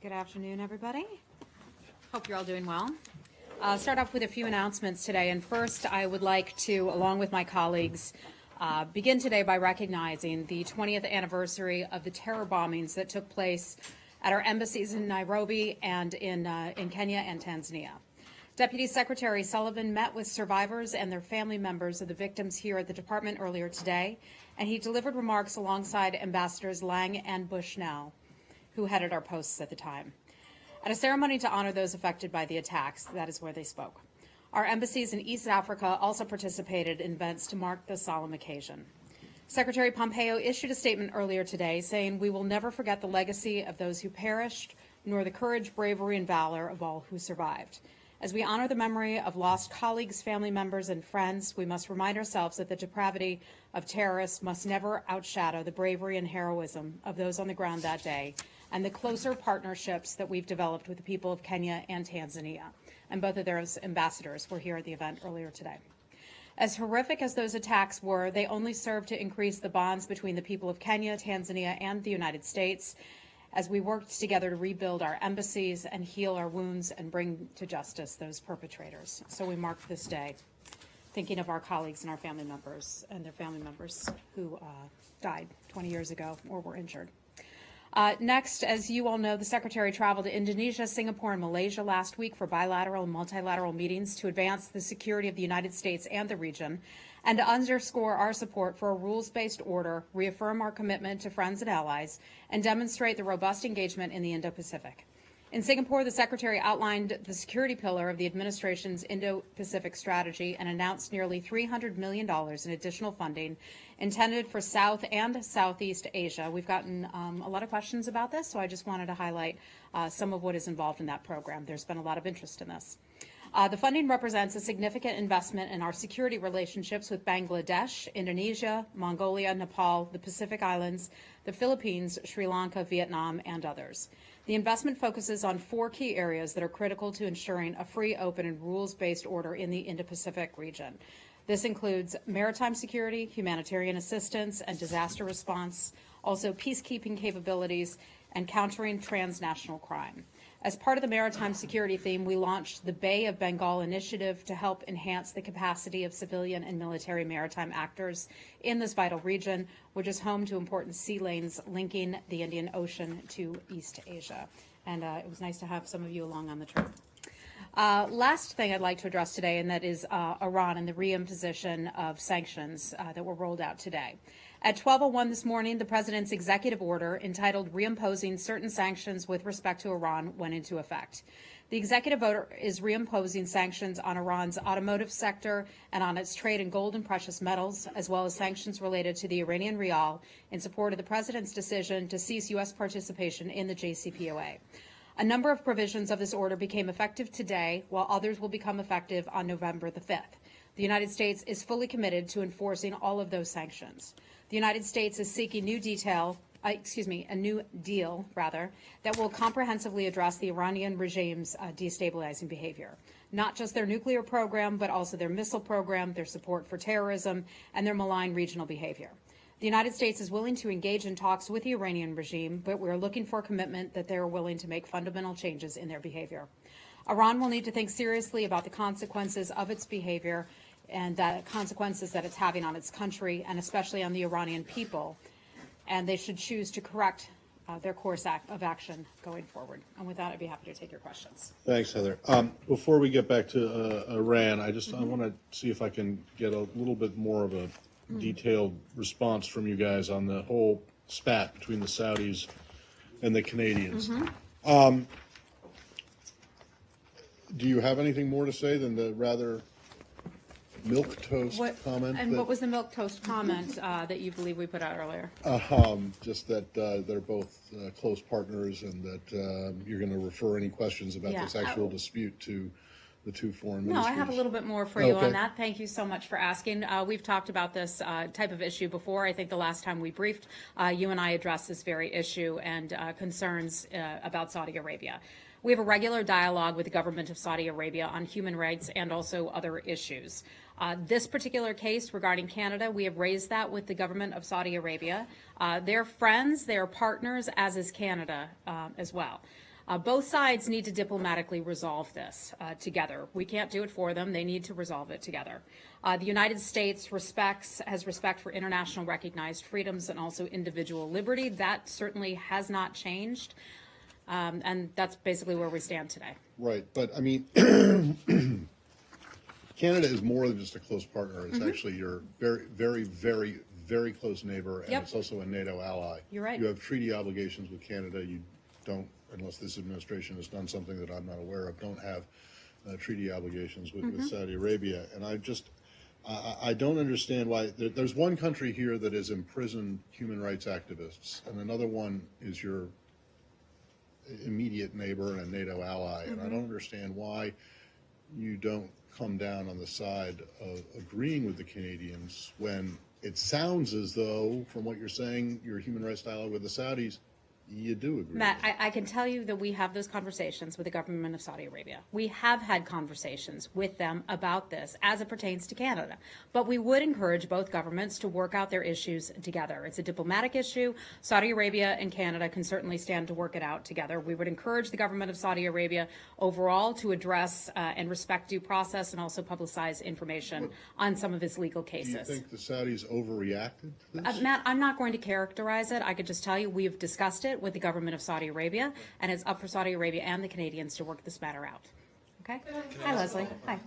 Good afternoon, everybody. Hope you're all doing well. I'll start off with a few announcements today. And first, I would like to, along with my colleagues, begin today by recognizing the 20th anniversary of the terror bombings that took place at our embassies in Nairobi and in Kenya and Tanzania. Deputy Secretary Sullivan met with survivors and their family members of the victims here at the department earlier today, and he delivered remarks alongside Ambassadors Lang and Bushnell, who headed our posts at the time. At a ceremony to honor those affected by the attacks, that is where they spoke. Our embassies in East Africa also participated in events to mark this solemn occasion. Secretary Pompeo issued a statement earlier today saying, "We will never forget the legacy of those who perished, nor the courage, bravery, and valor of all who survived. As we honor the memory of lost colleagues, family members, and friends, we must remind ourselves that the depravity of terrorists must never outshadow the bravery and heroism of those on the ground that day, and the closer partnerships that we've developed with the people of Kenya and Tanzania." And both of their ambassadors were here at the event earlier today. As horrific as those attacks were, they only served to increase the bonds between the people of Kenya, Tanzania, and the United States as we worked together to rebuild our embassies and heal our wounds and bring to justice those perpetrators. So we mark this day thinking of our colleagues and our family members and their family members who died 20 years ago or were injured. Next, as you all know, the Secretary traveled to Indonesia, Singapore, and Malaysia last week for bilateral and multilateral meetings to advance the security of the United States and the region, and to underscore our support for a rules-based order, reaffirm our commitment to friends and allies, and demonstrate the robust engagement in the Indo-Pacific. In Singapore, the Secretary outlined the security pillar of the administration's Indo-Pacific strategy and announced nearly $300 million in additional funding intended for South and Southeast Asia. We've gotten a lot of questions about this, so I just wanted to highlight some of what is involved in that program. There's been a lot of interest in this. The funding represents a significant investment in our security relationships with Bangladesh, Indonesia, Mongolia, Nepal, the Pacific Islands, the Philippines, Sri Lanka, Vietnam, and others. The investment focuses on 4 key areas that are critical to ensuring a free, open, and rules-based order in the Indo-Pacific region. This includes maritime security, humanitarian assistance, and disaster response, also peacekeeping capabilities, and countering transnational crime. As part of the maritime security theme, we launched the Bay of Bengal initiative to help enhance the capacity of civilian and military maritime actors in this vital region, which is home to important sea lanes linking the Indian Ocean to East Asia. And it was nice to have some of you along on the trip. Last thing I'd like to address today, and that is Iran and the reimposition of sanctions that were rolled out today. At 12:01 this morning, the President's executive order entitled Reimposing Certain Sanctions with Respect to Iran went into effect. The executive order is reimposing sanctions on Iran's automotive sector and on its trade in gold and precious metals, as well as sanctions related to the Iranian rial in support of the President's decision to cease U.S. participation in the JCPOA. A number of provisions of this order became effective today, while others will become effective on November the 5th. The United States is fully committed to enforcing all of those sanctions. The United States is seeking a new deal, that will comprehensively address the Iranian regime's destabilizing behavior. Not just their nuclear program, but also their missile program, their support for terrorism, and their malign regional behavior. The United States is willing to engage in talks with the Iranian regime, but we're looking for a commitment that they're willing to make fundamental changes in their behavior. Iran will need to think seriously about the consequences of its behavior and the consequences that it's having on its country, and especially on the Iranian people. And they should choose to correct their course of action going forward. And with that, I'd be happy to take your questions. Thanks, Heather. Before we get back to Iran, I want to see if I can get a little bit more of a detailed response from you guys on the whole spat between the Saudis and the Canadians. Do you have anything more to say than the rather milquetoast comment? And what was the milquetoast comment that you believe we put out earlier? Just that they're both close partners, and that you're going to refer any questions about this actual dispute to the two foreign ministries. No, I have a little bit more for you on that. Thank you so much for asking. We've talked about this type of issue before. I think the last time we briefed, you and I addressed this very issue and concerns about Saudi Arabia. We have a regular dialogue with the government of Saudi Arabia on human rights and also other issues. This particular case regarding Canada, we have raised that with the government of Saudi Arabia. They're friends, they're partners, as is Canada as well. Both sides need to diplomatically resolve this together. We can't do it for them. They need to resolve it together. The United States has respect for international recognized freedoms and also individual liberty. That certainly has not changed. And that's basically where we stand today. Right, but I mean, Canada is more than just a close partner. It's actually your very, very, very, very close neighbor, and Yep. it's also a NATO ally. You're right. You have treaty obligations with Canada. You don't, unless this administration has done something that I'm not aware of, don't have treaty obligations with Saudi Arabia. And I don't understand why. There's one country here that has imprisoned human rights activists, and another one is your immediate neighbor and a NATO ally. And I don't understand why you don't come down on the side of agreeing with the Canadians when it sounds as though, from what you're saying, you're a human rights dialogue with the Saudis, you do agree. Matt, I can tell you that we have those conversations with the government of Saudi Arabia. We have had conversations with them about this as it pertains to Canada. But we would encourage both governments to work out their issues together. It's a diplomatic issue. Saudi Arabia and Canada can certainly stand to work it out together. We would encourage the government of Saudi Arabia overall to address and respect due process and also publicize information on some of its legal Do you cases. think the Saudis overreacted to this? Matt, I'm not going to characterize it. I could just tell you we have discussed it with the government of Saudi Arabia, and it's up for Saudi Arabia and the Canadians to work this matter out. Okay? Hi, Leslie. Hi.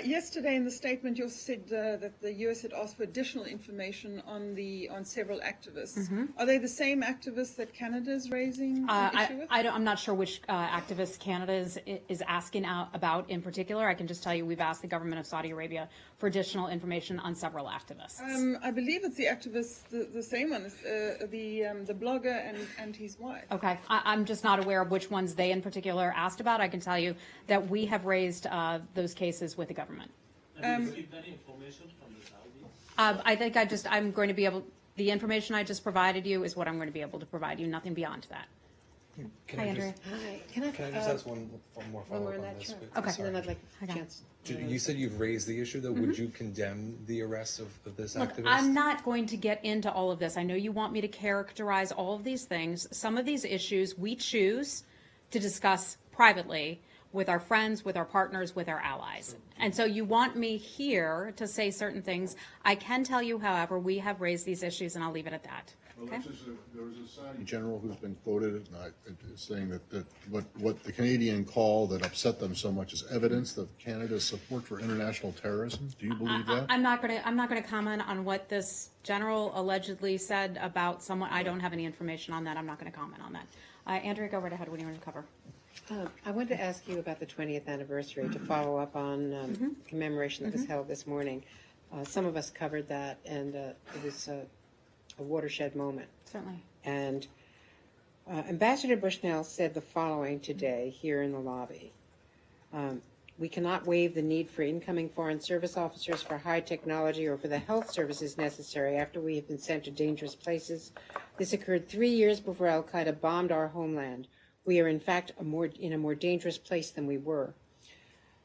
Yesterday in the statement, you said that the U.S. had asked for additional information on several activists. Are they the same activists that Canada is raising an issue with? I'm not sure which activists Canada is asking about in particular. I can just tell you we've asked the government of Saudi Arabia for additional information on several activists. I believe it's the activists, the same one, the blogger and his wife. Okay, I'm just not aware of which ones they in particular asked about. I can tell you that we have raised those cases with the government. Have you received any information from the Saudis? I think I'm going to be able, the information I just provided you is what I'm going to be able to provide you, nothing beyond that. Hi, Andrea. Hi. Can I just ask one more One more follow-up on on that, this? sure. quick? Okay. And then I'd like a Okay. chance. You said you've raised the issue, though. Would you condemn the arrest of this Look, activist? I'm not going to get into all of this. I know you want me to characterize all of these things. Some of these issues we choose to discuss privately with our friends, with our partners, with our allies. And so you want me here to say certain things. I can tell you, however, we have raised these issues, and I'll leave it at that. Well, Okay? there was a Saudi general who's been quoted saying that what the Canadian call that upset them so much is evidence of Canada's support for international terrorism. Do you believe that? I'm not going to comment on what this general allegedly said about someone. I don't have any information on that. I'm not going to comment on that. Andrea, go right ahead. What do you want to cover? I wanted to ask you about the 20th anniversary to follow up on commemoration that was held this morning. Some of us covered that, and it was a watershed moment. Certainly. And Ambassador Bushnell said the following today here in the lobby. We cannot waive the need for incoming Foreign Service officers for high technology or for the health services necessary after we have been sent to dangerous places. This occurred 3 years before al-Qaeda bombed our homeland. We are, in fact, in a more dangerous place than we were.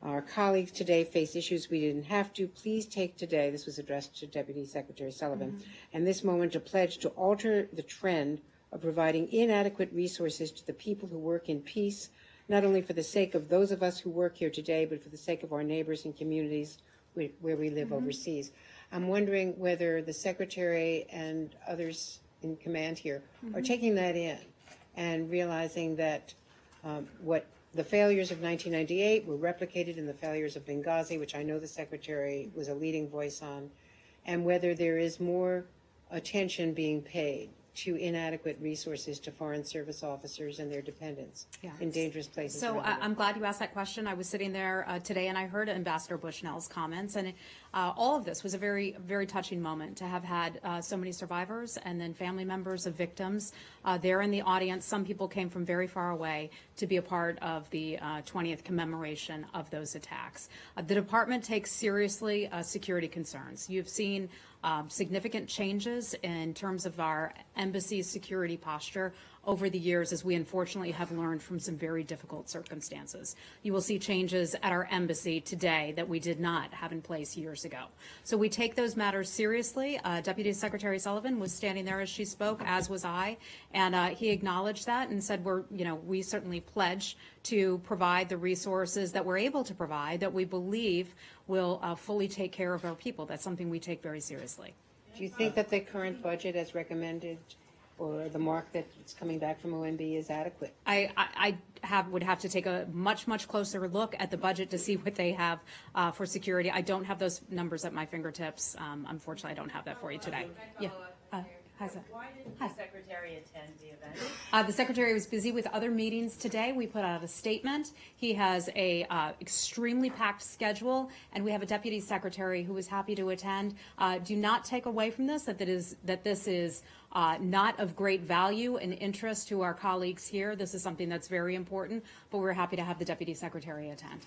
Our colleagues today face issues we didn't have to. Please take today, this was addressed to Deputy Secretary Sullivan, and this moment to pledge to alter the trend of providing inadequate resources to the people who work in peace, not only for the sake of those of us who work here today, but for the sake of our neighbors and communities where we live overseas. I'm wondering whether the Secretary and others in command here are taking that in and realizing that what the failures of 1998 were replicated in the failures of Benghazi, which I know the Secretary was a leading voice on, and whether there is more attention being paid to inadequate resources to Foreign Service officers and their dependents in dangerous places. So around the world. I'm glad you asked that question. I was sitting there today and I heard Ambassador Bushnell's comments, and all of this was a very, very touching moment to have had so many survivors and then family members of victims there in the audience. Some people came from very far away to be a part of the 20th commemoration of those attacks. The department takes seriously security concerns. You've seen significant changes in terms of our embassy's security posture over the years as we unfortunately have learned from some very difficult circumstances. You will see changes at our embassy today that we did not have in place years ago. So we take those matters seriously. Deputy Secretary Sullivan was standing there as she spoke, as was I, and he acknowledged that and said we certainly pledge to provide the resources that we're able to provide that we believe will fully take care of our people. That's something we take very seriously. Do you think that the current budget as recommended or the mark that's coming back from OMB is adequate? I would have to take a much closer look at the budget to see what they have for security. I don't have those numbers at my fingertips. Unfortunately, I don't have that for you today. Yeah. Why didn't the Secretary attend the event? The Secretary was busy with other meetings today. We put out a statement. He has a extremely packed schedule, and we have a Deputy Secretary who is happy to attend. Do not take away from this that this is not of great value and interest to our colleagues here. This is something that's very important, but we're happy to have the Deputy Secretary attend.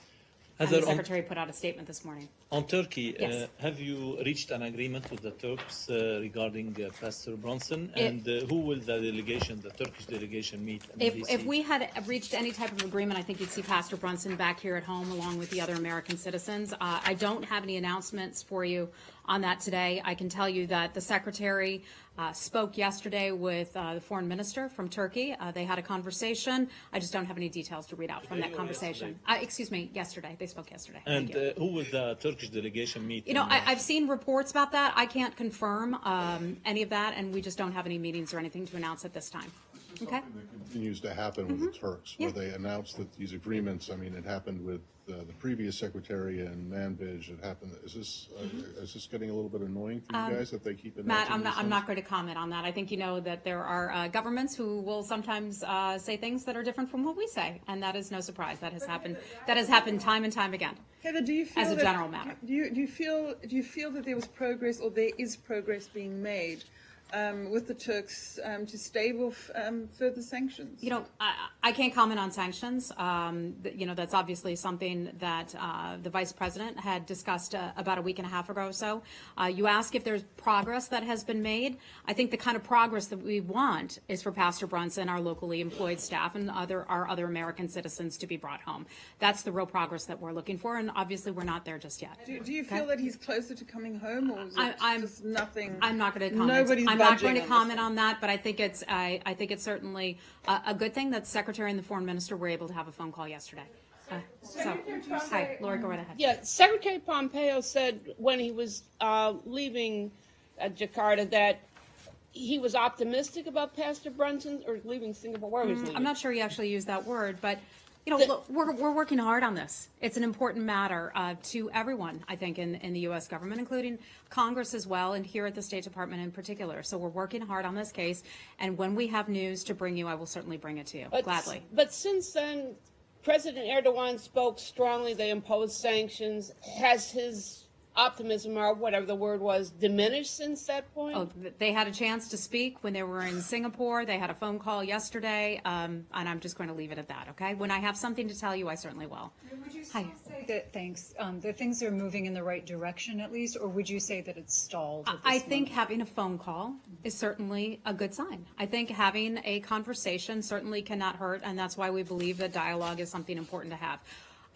And the Secretary put out a statement this morning. On Turkey, Yes. have you reached an agreement with the Turks regarding Pastor Bronson? And who will the Turkish delegation meet in DC? If we had reached any type of agreement, I think you'd see Pastor Brunson back here at home along with the other American citizens. I don't have any announcements for you on that today. I can tell you that the Secretary spoke yesterday with the foreign minister from Turkey. They had a conversation. I just don't have any details to read out from that conversation. Excuse me, yesterday. They spoke yesterday. And who will the Turkish delegation meet? You know, I've seen reports about that. I can't confirm any of that, and we just don't have any meetings or anything to announce at this time. Okay? Something that continues to happen with the Turks, where they announced that these agreements, I mean, it happened with the previous secretary and Manbij. It happened. Is this getting a little bit annoying for you guys that they keep announcing? Matt, I'm not going to comment on that. I think you know that there are governments who will sometimes say things that are different from what we say, and that is no surprise. That has happened. That has happened time and time again. Heather, do you feel as a that, general matter. Do you feel that there was progress, or there is progress being made with the Turks to stave off further sanctions? You know, I can't comment on sanctions. You know, that's obviously something that the Vice President had discussed about a week and a half ago or so. You ask if there's progress that has been made. I think the kind of progress that we want is for Pastor Brunson, our locally employed staff, and our other American citizens to be brought home. That's the real progress that we're looking for, and obviously we're not there just yet. Do you feel that he's closer to coming home, or is it just nothing? I'm not going to comment. I'm not going to comment on that, but I think it's certainly a good thing that the Secretary and the Foreign Minister were able to have a phone call yesterday. Hi, Lori, go right ahead. Yeah, Secretary Pompeo said when he was leaving Jakarta that he was optimistic about Pastor Brunson, or leaving Singapore. Where was he leaving? I'm not sure he actually used that word, but you know, look, we're working hard on this. It's an important matter to everyone, I think, in the U.S. government, including Congress as well, and here at the State Department in particular. So we're working hard on this case, and when we have news to bring you, I will certainly bring it to you, gladly. But since then, President Erdogan spoke strongly. They imposed sanctions. Has his optimism, or whatever the word was, diminished since that point? Oh, they had a chance to speak when they were in Singapore. They had a phone call yesterday, and I'm just going to leave it at that, okay? When I have something to tell you, I certainly will. Would you still say that, thanks, that things are moving in the right direction at least, or would you say that it's stalled at this I think moment? having a phone call is certainly a good sign. I think having a conversation certainly cannot hurt, and that's why we believe that dialogue is something important to have.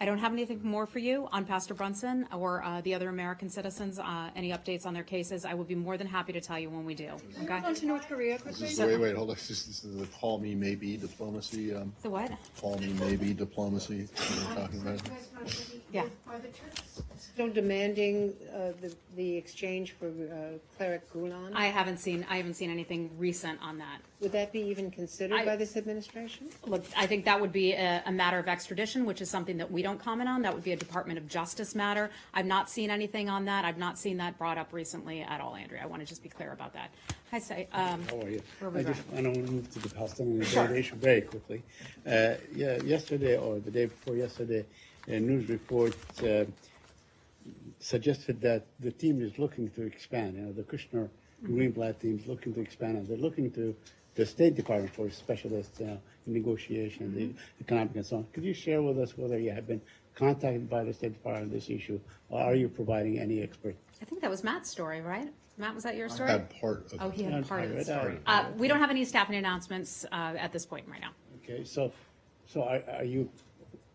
I don't have anything more for you on Pastor Brunson or the other American citizens, any updates on their cases. I will be more than happy to tell you when we do. Okay? Move on to North Korea quickly. Wait, hold on. This is the call me maybe diplomacy. The what? Call me maybe diplomacy. We're talking about. Yeah. Are the Turks still demanding the exchange for cleric Gulen? I haven't seen anything recent on that. Would that be even considered by this administration? Look, I think that would be a matter of extradition, which is something that we don't comment on. That would be a Department of Justice matter. I've not seen anything on that. I've not seen that brought up recently at all, Andrea. I want to just be clear about that. Hi, Say. How are you? I just want to move to the Palestinian Sure. issue very quickly. Yesterday or the day before yesterday, a news report suggested that the team is looking to expand. You know, the Kushner Greenblatt team is looking to expand, and they're looking to the State Department for specialists in negotiation, the economic and so on. Could you share with us whether you have been contacted by the State Department on this issue, or are you providing any expert I think that was Matt's story, right? Matt, was that your I story? had part of Oh, it. he had part of the story. Sorry. We don't have any staffing announcements at this point right now. Okay, so are you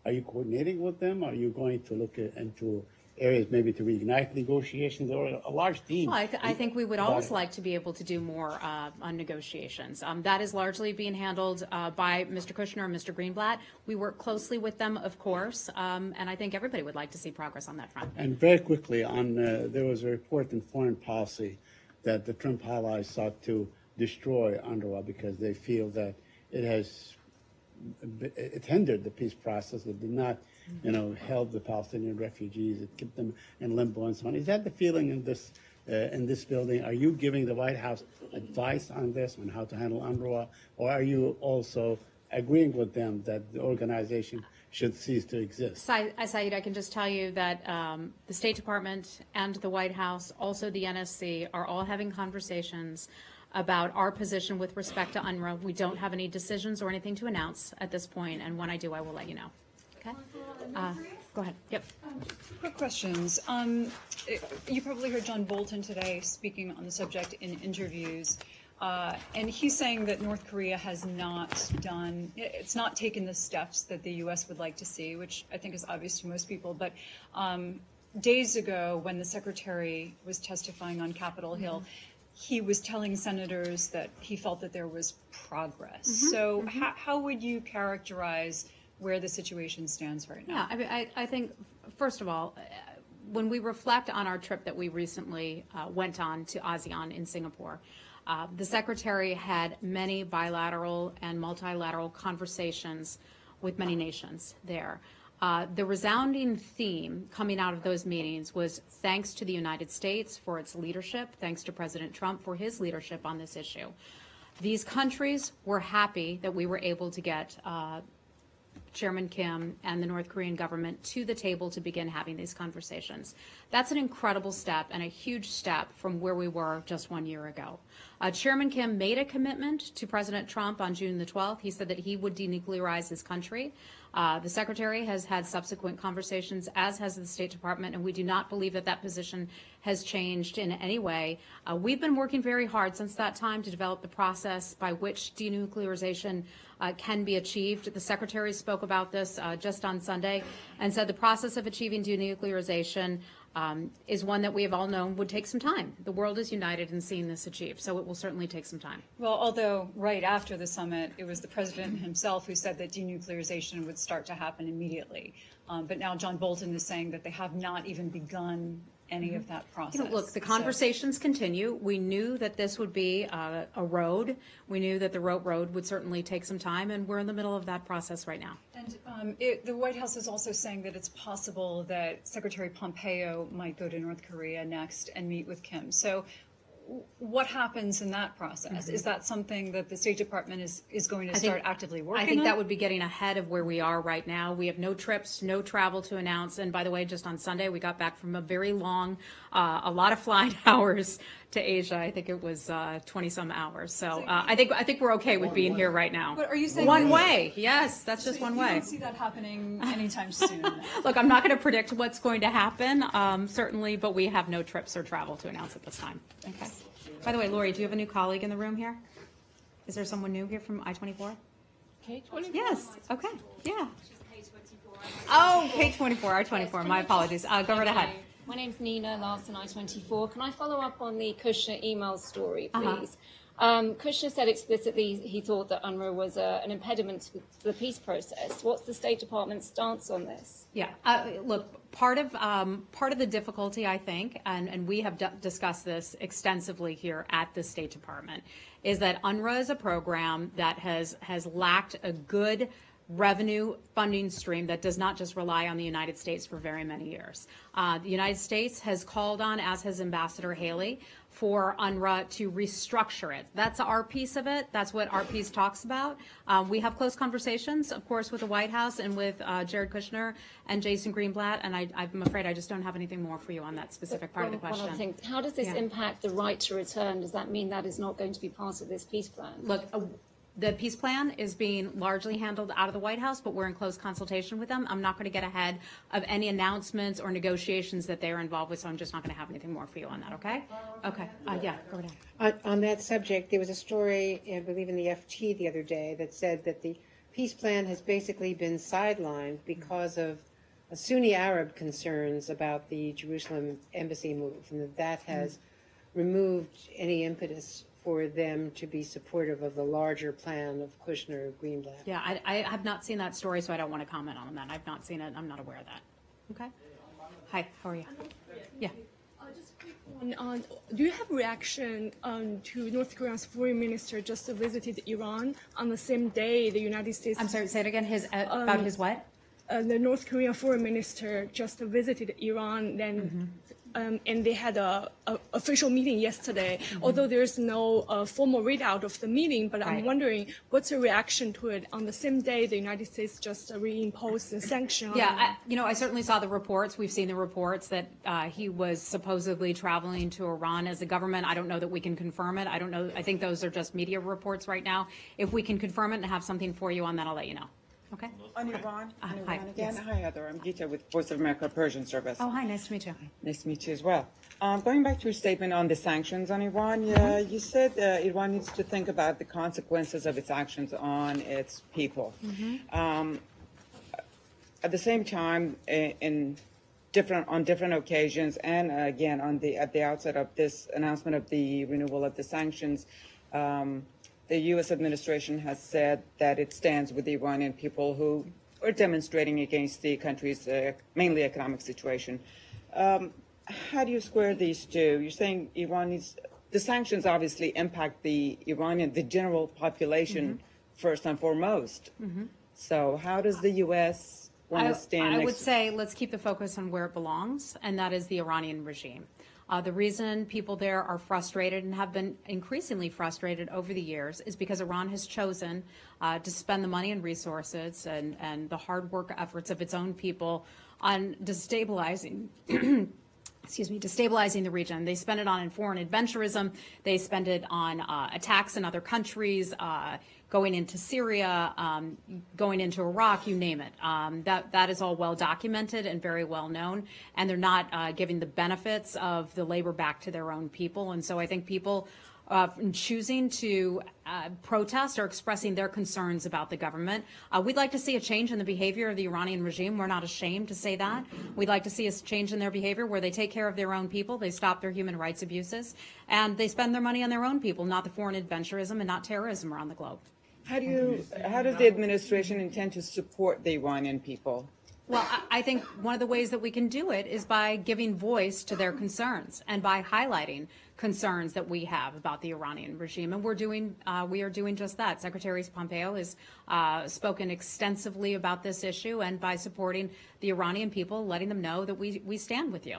coordinating with them? Are you going to look into areas maybe to reignite negotiations or a large team? Well, I think we would always Got it. like to be able to do more on negotiations. That is largely being handled by Mr. Kushner and Mr. Greenblatt. We work closely with them, of course, and I think everybody would like to see progress on that front. And very quickly, there was a report in Foreign Policy that the Trump allies sought to destroy UNRWA because they feel that it hindered the peace process. It did not, help the Palestinian refugees. It kept them in limbo and so on. Is that the feeling in this building? Are you giving the White House advice on this, on how to handle UNRWA, or are you also agreeing with them that the organization should cease to exist? Saeed, I can just tell you that the State Department and the White House, also the NSC, are all having conversations about our position with respect to UNRWA. We don't have any decisions or anything to announce at this point, and when I do, I will let you know. Okay? Go ahead. Yep. Quick questions. You probably heard John Bolton today speaking on the subject in interviews, and he's saying that North Korea has not taken the steps that the U.S. would like to see, which I think is obvious to most people. But days ago, when the Secretary was testifying on Capitol Hill, he was telling senators that he felt that there was progress. So how would you characterize where the situation stands right now? Yeah, I mean, I think, first of all, when we reflect on our trip that we recently went on to ASEAN in Singapore, the Secretary had many bilateral and multilateral conversations with many nations there. The resounding theme coming out of those meetings was thanks to the United States for its leadership, thanks to President Trump for his leadership on this issue. These countries were happy that we were able to get Chairman Kim and the North Korean government to the table to begin having these conversations. That's an incredible step and a huge step from where we were just 1 year ago. Chairman Kim made a commitment to President Trump on June the 12th. He said that he would denuclearize his country. The Secretary has had subsequent conversations, as has the State Department, and we do not believe that that position has changed in any way. We've been working very hard since that time to develop the process by which denuclearization can be achieved. The Secretary spoke about this just on Sunday and said the process of achieving denuclearization is one that we have all known would take some time. The world is united in seeing this achieved, so it will certainly take some time. Well, although right after the summit, it was the president himself who said that denuclearization would start to happen immediately. But now John Bolton is saying that they have not even begun any of that process. Look, the conversations continue. We knew that this would be a road. We knew that the road would certainly take some time, and we're in the middle of that process right now. And the White House is also saying that it's possible that Secretary Pompeo might go to North Korea next and meet with Kim. So what happens in that process? Is that something that the State Department is going to start actively working on? I think that would be getting ahead of where we are right now. We have no trips, no travel to announce. And by the way, just on Sunday, we got back from a very long, a lot of flying hours to Asia. I think it was 20-some hours. So I think we're okay with being here right now. But are you saying one way? Yes, that's just one You way. don't see that happening anytime soon. Look, I'm not going to predict what's going to happen, certainly, but we have no trips or travel to announce at this time. Okay. By the way, Lori, do you have a new colleague in the room here? Is there someone new here from I-24? K-24? Yes. Okay. Yeah. Oh, K-24, I-24. My apologies. Go right ahead. My name's Nina Larson, I-24. Can I follow up on the Kushner email story, please? Kushner said explicitly he thought that UNRWA was an impediment to the peace process. What's the State Department's stance on this? Yeah, look, part of the difficulty, I think, and we have discussed this extensively here at the State Department, is that UNRWA is a program that has lacked a good revenue funding stream that does not just rely on the United States for very many years. The United States has called on, as has Ambassador Haley, for UNRWA to restructure it. That's our piece of it. That's what our piece talks about. We have close conversations, of course, with the White House and with Jared Kushner and Jason Greenblatt, and I'm afraid I just don't have anything more for you on that specific part of the question. One other thing. How does this impact the right to return? Does that mean that is not going to be part of this peace plan? Look, The peace plan is being largely handled out of the White House, but we're in close consultation with them. I'm not going to get ahead of any announcements or negotiations that they're involved with, so I'm just not going to have anything more for you on that, okay? Okay, yeah, go ahead. On that subject, there was a story, I believe in the FT the other day, that said that the peace plan has basically been sidelined because of Sunni Arab concerns about the Jerusalem embassy move, and that has removed any impetus for them to be supportive of the larger plan of Kushner-Greenblatt. Yeah, I have not seen that story, so I don't want to comment on that. I've not seen it. I'm not aware of that. Okay. Hi, how are you? Yeah. Just a quick one. Do you have a reaction to North Korea's foreign minister just visited Iran on the same day the United States... I'm sorry, say it again. About his what? The North Korean foreign minister just visited Iran, then, and they had a official meeting yesterday. Although there's no formal readout of the meeting, but I'm wondering what's the reaction to it on the same day the United States just reimposed the sanction. Yeah, I certainly saw the reports. We've seen the reports that he was supposedly traveling to Iran as a government. I don't know that we can confirm it. I don't know. I think those are just media reports right now. If we can confirm it and have something for you on that, I'll let you know. Okay. On Iran, Hi. again. Yes. Hi, Heather. I'm Gita with Voice of America Persian Service. Oh, hi. Nice to meet you. Nice to meet you as well. Going back to your statement on the sanctions on Iran, you said Iran needs to think about the consequences of its actions on its people. At the same time, on different occasions, and again at the outset of this announcement of the renewal of the sanctions, the U.S. administration has said that it stands with the Iranian people who are demonstrating against the country's mainly economic situation. How do you square these two? You're saying Iran needs the sanctions obviously impact the general population first and foremost. So how does the U.S. want to stand? I would say let's keep the focus on where it belongs, and that is the Iranian regime. The reason people there are frustrated and have been increasingly frustrated over the years is because Iran has chosen to spend the money and resources and the hard work efforts of its own people on destabilizing destabilizing the region. They spend it on foreign adventurism. They spend it on attacks in other countries, going into Syria, going into Iraq, you name it. That is all well documented and very well known, and they're not giving the benefits of the labor back to their own people. And so I think people choosing to protest or expressing their concerns about the government. We'd like to see a change in the behavior of the Iranian regime. We're not ashamed to say that. We'd like to see a change in their behavior where they take care of their own people, they stop their human rights abuses, and they spend their money on their own people, not the foreign adventurism and not terrorism around the globe. How does the administration intend to support the Iranian people? Well, I think one of the ways that we can do it is by giving voice to their concerns and by highlighting concerns that we have about the Iranian regime. And we are doing just that. Secretary Pompeo has spoken extensively about this issue, and by supporting the Iranian people, letting them know that we stand with you.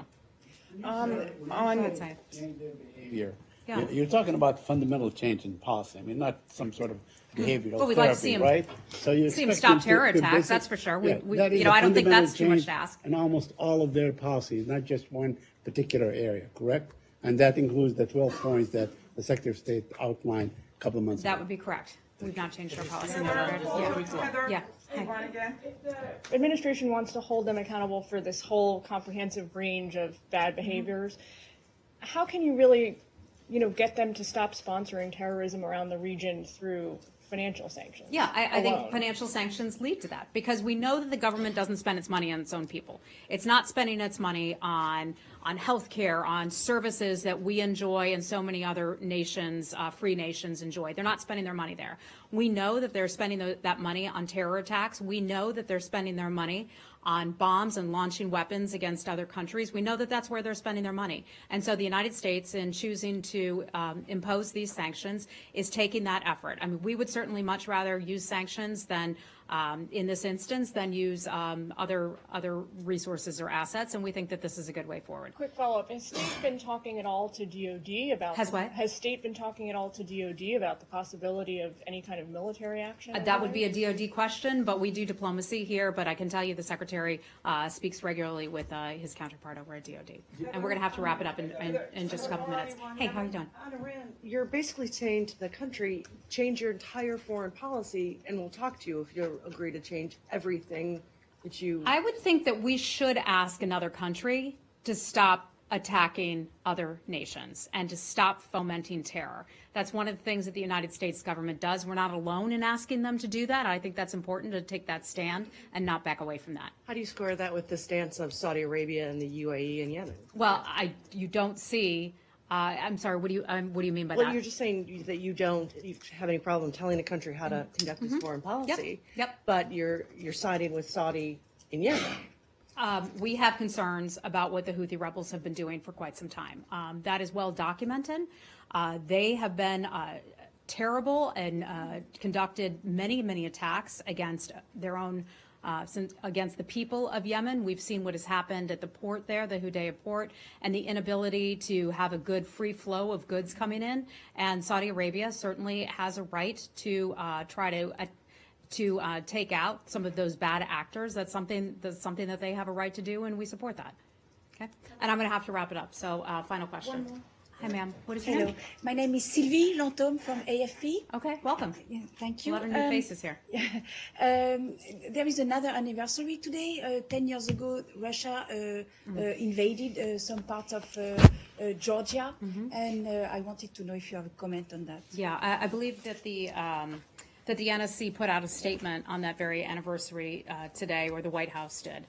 Behavior. Yeah. You're talking about fundamental change in policy. I mean, not some sort of behavioral Well, we'd therapy, like to see him, right? So you see him expect stop them terror to attacks, visit- that's for sure. that is I don't a think that's fundamental too much change to ask. in almost all of their policies, not just one particular area, correct? And that includes the 12 points that the Secretary of State outlined a couple of months ago. That would be correct. We've not changed our policy in that regard. Yeah. Iran again. If the administration wants to hold them accountable for this whole comprehensive range of bad behaviors, how can you really, get them to stop sponsoring terrorism around the region through financial sanctions? Yeah, I think alone? financial sanctions lead to that because we know that the government doesn't spend its money on its own people. It's not spending its money on health care, on services that we enjoy and so many other nations, free nations enjoy. They're not spending their money there. We know that they're spending that money on terror attacks. We know that they're spending their money on bombs and launching weapons against other countries. We know that that's where they're spending their money. And so the United States, in choosing to impose these sanctions, is taking that effort. I mean, we would certainly much rather use sanctions than in this instance, then use other resources or assets, and we think that this is a good way forward. Quick follow-up. Has State been talking at all to DOD about... Has what? Has State been talking at all to DOD about the possibility of any kind of military action? That would be a DOD question, but we do diplomacy here, but I can tell you the Secretary speaks regularly with his counterpart over at DOD. And we're going to have to wrap it up in just a couple minutes. Hey, how are you doing? You're basically saying to the country, change your entire foreign policy, and we'll talk to you if you agree to change everything that you... I would think that we should ask another country to stop attacking other nations and to stop fomenting terror. That's one of the things that the United States government does. We're not alone in asking them to do that. I think that's important to take that stand and not back away from that. How do you square that with the stance of Saudi Arabia and the UAE and Yemen? Well, you don't see... I'm sorry, what do you mean by that? Well, you're just saying that you don't have any problem telling a country how to conduct its foreign policy. Yep. But you're siding with Saudi in Yemen. We have concerns about what the Houthi rebels have been doing for quite some time. That is well documented. They have been terrible and conducted many attacks against their own against the people of Yemen. We've seen what has happened at the port there, the Hudaydah port, and the inability to have a good free flow of goods coming in. And Saudi Arabia certainly has a right to try to take out some of those bad actors. That's something that they have a right to do, and we support that. Okay, and I'm going to have to wrap it up. So, final question. One more. Hi, ma'am. What is your Hello. name? My name is Sylvie Lantôme from AFP. Okay, welcome. Yeah, thank you. A lot of new faces here. There is another anniversary today. 10 years ago, Russia invaded some parts of Georgia, and I wanted to know if you have a comment on that. Yeah, I believe that the NSC put out a statement on that very anniversary today, or the White House did.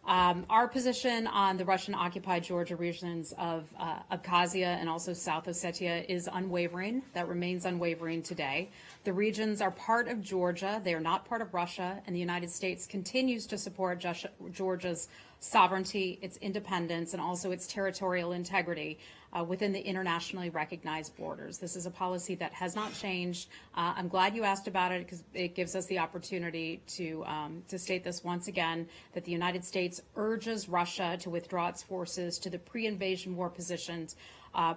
Our position on the Russian-occupied Georgia regions of Abkhazia and also South Ossetia is unwavering. That remains unwavering today. The regions are part of Georgia. They are not part of Russia, and the United States continues to support Georgia's sovereignty, its independence, and also its territorial integrity within the internationally recognized borders. This is a policy that has not changed. I'm glad you asked about it because it gives us the opportunity to state this once again, that the United States urges Russia to withdraw its forces to the pre-invasion war positions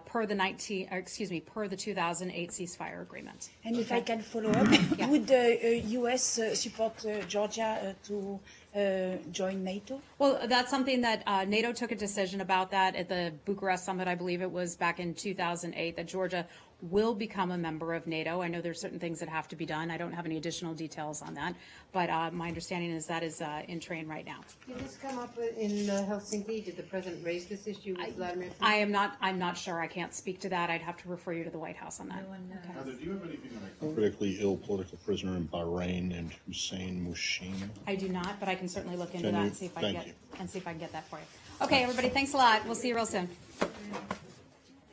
per the 2008 ceasefire agreement. And if I can follow up, would the U.S. support Georgia to join NATO? Well, that's something that NATO took a decision about that at the Bucharest summit, I believe it was back in 2008, that Georgia will become a member of NATO. I know there's certain things that have to be done. I don't have any additional details on that, but my understanding is that is in train right now. Did this come up in Helsinki? Did the president raise this issue with Vladimir Putin? I'm not sure. I can't speak to that. I'd have to refer you to the White House on that. Okay. Heather, do you have anything on a critically ill political prisoner in Bahrain named Hussein Mushin? I do not, but I can certainly look into Can that you? and see if I can Thank get you. and see if I can get that for you. Okay, everybody, thanks a lot. We'll see you real soon.